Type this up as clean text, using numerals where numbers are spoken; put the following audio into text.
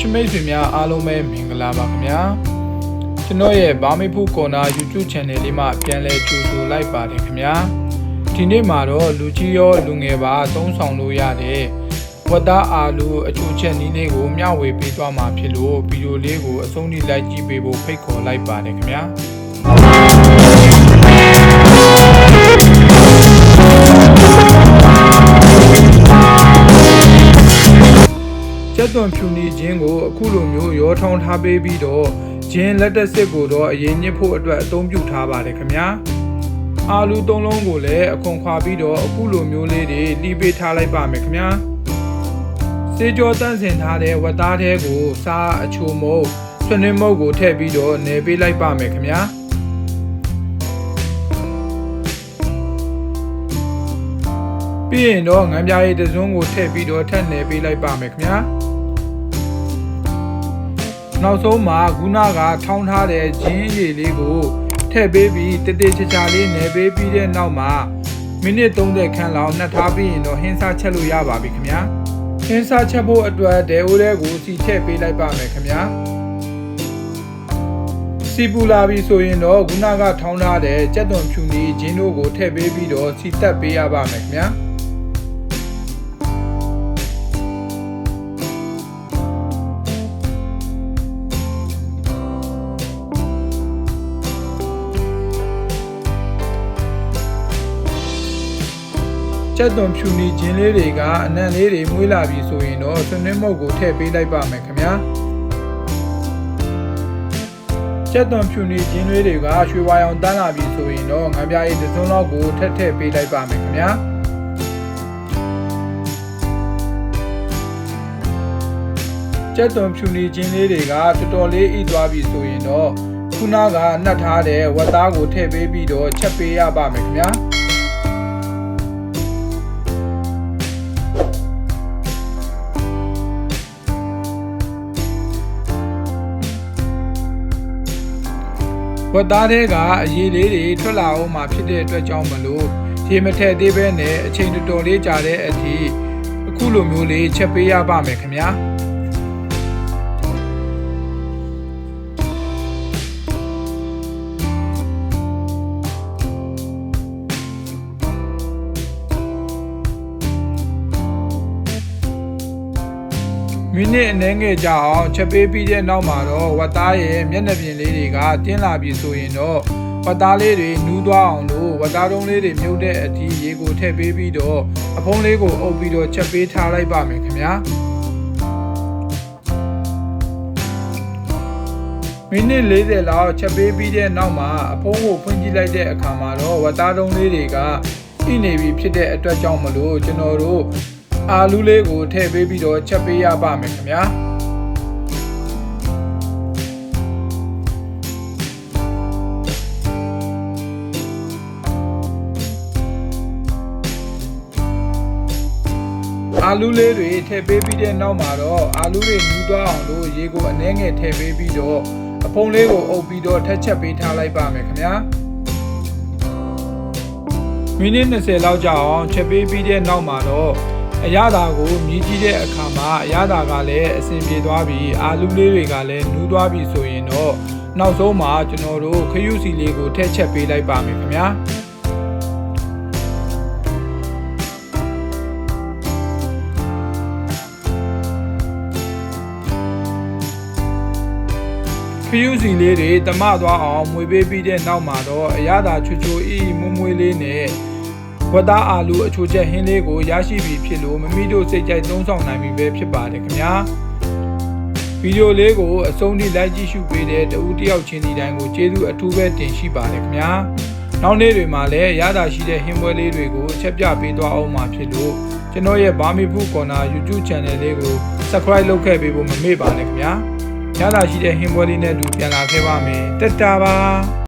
ချစ်မိတ်ဆွေများအားလုံးပဲမင်္ဂလာပါခင်ဗျာကျွန်တော်ရဲ့ဘာမေဖူးကော်နာ YouTube Channel လေးမှာပြန်လည်ကြိုဆိုလိုက်ပါတယ်ခင်ဗျာဒီနေ့မှာတော့လူကြီးရောလူငယ်ပါသုံးဆောင်လို့ရတဲ့ဝတ်သားအာလူအချိုချက်နည်းလေးကိုမျှဝေပေးသွားမှာဖြစ်လို့ဗီဒီယိုလေးကိုအဆုံးထိလိုက်ကြည့်ပေးဖို့ဖိတ်ခေါ်လိုက်ပါတယ်ခင်ဗျာကျက်သွန်ဖြူနေခြင်းကိုအခုလိုမျိုးရောထောင်းထားပေးပြီးတော့ဂျင်းလက်တက်စစ်ကိုတော့အရင်ညစ်ဖို့အတွက်အသုံးပြုထားပါတယ်ခင်ဗျာအာလူ၃လုံးကိုလည်းအခွန်ခွာပြီးတော့အခုလိုမျိုးလေးတွေလှီးပေးထားလိုက်ပါမယ်ခင်ဗျာစေကြောတန့်စင်ထားတဲ့ဝတ်သားထဲကိုစားအချိုမုတ်ဆွနှင်းမုတ်ကိုထည့်ပြီးတော့နယ်ပေးလိုက်ပါမယ်ခင်ဗျာပြီးရင်တော့ငံပြားရည်တစ်စုံကိုထည့်ပြီးတော့ထပ်နယ်ပေးလိုက်ပါမယ်ခင်ဗျာနောက်ဆုံးမှာခုနကထောင်းထားတဲ့ဂျင်းရည်လေးကိုထည့်ပေးပြီးတတိချာချာလေးနယ်ပေးပြီးတဲ့နောက်မှာမိနစ်30ခန့်လောက်နှက်ထားပြီးရင်တော့ဟင်းစားချက်လို့ရပါပြီခင်ဗျာဟင်းစားချက်ဖို့အတွက်ဒဲအိုးလေးကိုစီထည့်ပေးလိုက်ပါမယ်ခင်ဗျာစီပူလာပြီဆိုရင်တော့ခုနကထောင်းထားတဲ့ကြက်သွန်ဖြူနေဂျင်းတို့ကိုထည့်ပေးပြီးတော့စီတက်ပေးရပါမယ်ခင်ဗျာကျက်သွန်ဖြူနေခြင်းလေးတွေကအနံ့လေးတွေမွေးလာပြီဆိုရင်တော့ဆွနှင်းမုတ်ကိုထည့်ပေးလိုက်ပါမယ်ခင်ဗျာကျက်သွန်ဖြူနေခြင်းလေးတွေကရွှေဝါရောင်တန်းလာပြီဆိုရင်တော့ငံပြားရည်တစ်စုံလောက်ကိုထည့်ပေးလိုက်ပါမယ်ခင်ဗျာကျက်သွန်ဖြူနေခြင်းလေးတွေကတော်တော်လေးဣသွားပြီဆိုရင်တော့ခုနကနှက်ထားတဲ့ဝတ်သားကိုထည့်ပေးပြီးတော့ချက်ပေးရပါမယ်ခင်ဗျာဝတ်သားတွေကအရည်လေးတွေထွက်လာအောင်မှာဖြစ်တဲ့အတွက်ကြောင့်မလို့ရေမထည့်သေးဘဲနဲ့အချိန်တော်တော်လေးကြာတဲ့အထိအခုလိုမျိုးလေးချက်ပေးရပါမယ်ခင်ဗျာမိနစ်အနည်းငယ်ကြာအောင်ချက်ပေးပြီးတဲ့နောက်မှာတော့ဝတ်သားရဲ့မျက်နှာပြင်လေးတွေကတင်းလာပြီဆိုရင်တော့ဝတ်သားလေးတွေနူးသွားအောင်လို့ဝတ်သားတုံးလေးတွေမြုပ်တဲ့အထိရေကိုထည့်ပေးပြီးတော့အဖုံးလေးကိုအုပ်ပြီးတော့ချက်ပေးထားလိုက်ပါမယ်ခင်ဗျာမိနစ်40လောက်ချက်ပေးပြီးတဲ့နောက်မှာအဖုံးကိုဖွင့်ကြည့်လိုက်တဲ့အခါမှာတော့ဝတ်သားတုံးလေးတွေကဣနေပြီဖြစ်တဲ့အတွက်ကြောင့်မလို့ကျွန်တော်တို့အာလူလေးကိုထည့်ပေးပြီးတော့ချက်ပေးရပါမယ်ခင်ဗျာအာလူလေးတွေထည့်ပေးပြီးတဲ့နောက်မှာတော့အာလူတွေနူးသွားအောင်လို့ရေကိုအနည်းငယ်ထည့်ပေးပြီးတော့အဖုံးလေးကိုအုပ်ပြီးတော့ထပ်ချက်ပေးထားလိုက်ပါမယ်ခင်ဗျာမိနစ်20လောက်ကြာအောင်ချက်ပေးပြီးတဲ့နောက်မှာတော့အရသာကိုမြည်ကြည့်တဲ့အခါမှာအရသာကလည်းအဆင်ပြေသွားပြီးအာလူလေးတွေကလည်းနူးသွားပြီဆိုရင်တော့နောက်ဆုံးမှာကျွန်တော်တို့ခရုစီလေးကိုထည့်ချက်ပေးလိုက်ပါမယ်ခင်ဗျာခရုစီလေးတွေတမသွားအောင်မွေပေးပြီးတဲ့နောက်မှာတော့အရသာချွတ်ချွတ်မွေးလေးနဲ့ဝတ်သားအာလူအချိုချက်ဟင်းလေးကိုရရှိပြီဖြစ်လို့မမီတို့စိတ်ကြိုက်သုံးဆောင်နိုင်ပြီပဲဖြစ်ပါတယ်ခင်ဗျာဗီဒီယိုလေးကိုအဆုံးထိလိုက်ကြည့်ရှုပေးတဲ့တဦးတယောက်ချင်းဒီတိုင်းကိုကျေးဇူးအထူးပဲတင်ရှိပါတယ်ခင်ဗျာနောက်နေ့တွေမှာလည်းရတာရှိတဲ့ဟင်းပွဲလေးတွေကိုချက်ပြပေးသွားအောင်မှာဖြစ်လို့ကျွန်တော်ရဲ့ဘာမီဖူးကော်နာ YouTube Channel လေးကို Subscribe လုပ်ခဲ့ပေးဖို့မမေ့ပါနဲ့ခင်ဗျာရတာရှိတဲ့ဟင်းပွဲလေးနဲ့တူပြန်လာခဲ့ပါမယ်တက်တာပါ